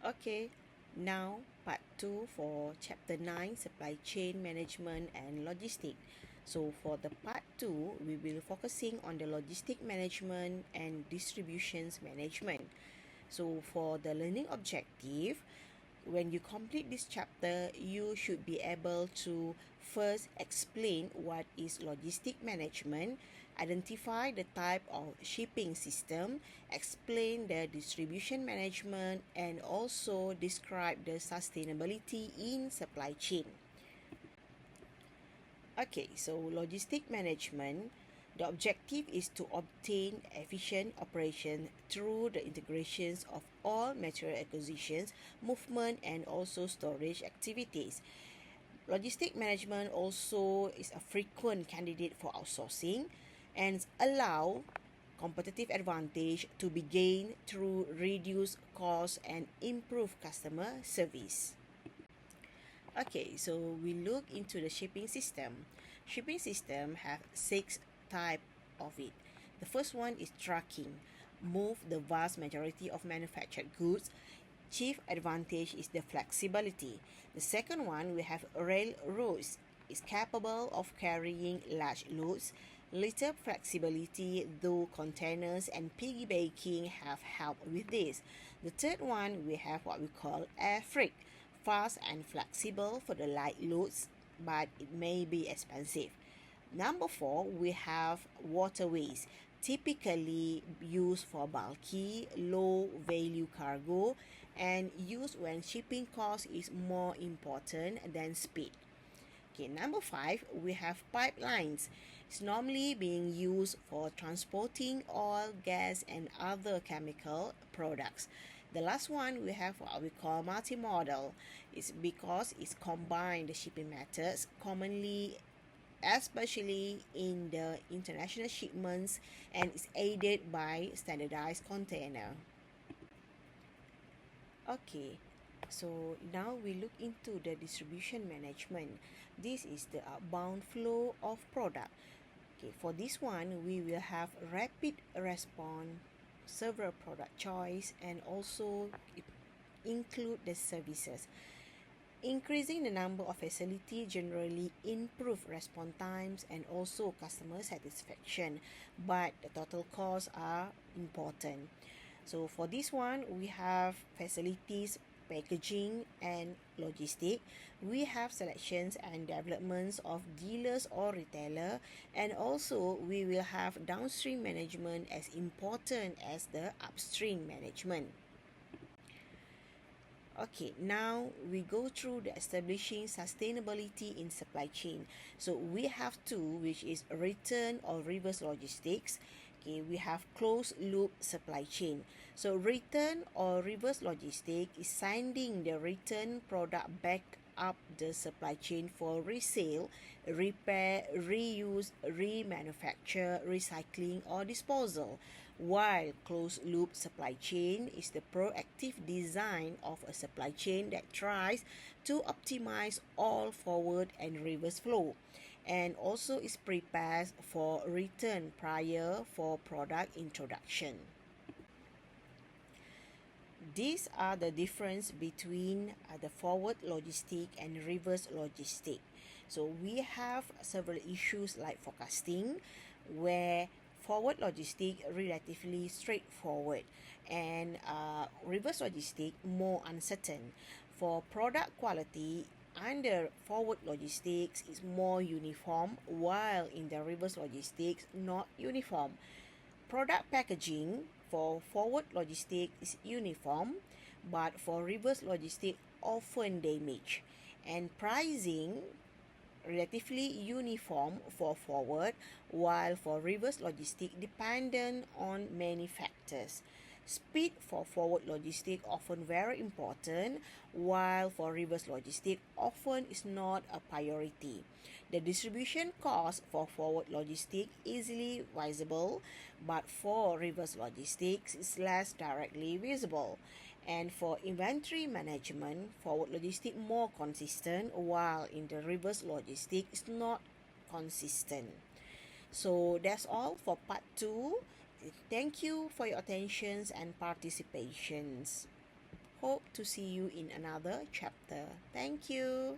Okay, now part 2 for chapter 9, supply chain management and logistic. So for the part 2, we will focusing on the logistic management and distributions management. So for the learning objective, when you complete this chapter, you should be able to first explain what is logistic management, identify the type of shipping system, explain the distribution management, and also describe the sustainability in supply chain. Okay, so logistic management, the objective is to obtain efficient operation through the integrations of all material acquisitions, movement, and also storage activities. Logistic management also is a frequent candidate for outsourcing and allow competitive advantage to be gained through reduced cost and improved customer service. Okay, so we look into the shipping system. Shipping system have 6 type of it. The first one is trucking. Move the vast majority of manufactured goods. Chief advantage is the flexibility. The second one, we have railroads. Is capable of carrying large loads. Little flexibility, though containers and piggybacking have helped with this. The third one, we have what we call air freight. Fast and flexible for the light loads, but it may be expensive. Number 4, we have waterways, typically used for bulky, low value cargo and used when shipping cost is more important than speed. Okay, number 5, we have pipelines. It's normally being used for transporting oil, gas, and other chemical products. The last one, we have what we call multimodal. It's because it's combined the shipping methods commonly, especially in the international shipments, and is aided by standardized container. Okay, so now we look into the distribution management. This is the outbound flow of product. Okay, for this one, we will have rapid response, several product choice, and also include the services. Increasing the number of facility generally improve response times and also customer satisfaction, but the total costs are important. So for this one, we have facilities, packaging, and logistic. We have selections and developments of dealers or retailer, and also we will have downstream management as important as the upstream management. Okay, now we go through the establishing sustainability in supply chain. So we have two, which is return or reverse logistics. Okay, we have closed loop supply chain. So return or reverse logistics is sending the return product back up the supply chain for resale, repair, reuse, remanufacture, recycling, or disposal. While closed loop supply chain is the proactive design of a supply chain that tries to optimize all forward and reverse flow, and also is prepared for return prior for product introduction. These are the difference between the forward logistic and reverse logistic. So we have several issues like forecasting, where forward logistic relatively straightforward and reverse logistic more uncertain. For product quality, under forward logistics is more uniform, while in the reverse logistics not uniform. Product packaging for forward logistic is uniform, but for reverse logistic often damaged. And pricing relatively uniform for forward, while for reverse logistic dependent on many factors. Speed for forward logistic often very important, while for reverse logistic often is not a priority. The distribution cost for forward logistic easily visible, but for reverse logistics is less directly visible. And for inventory management, forward logistic more consistent, while in the reverse logistic is not consistent. So that's all for part 2. Thank you for your attentions and participations. Hope to see you in another chapter. Thank you.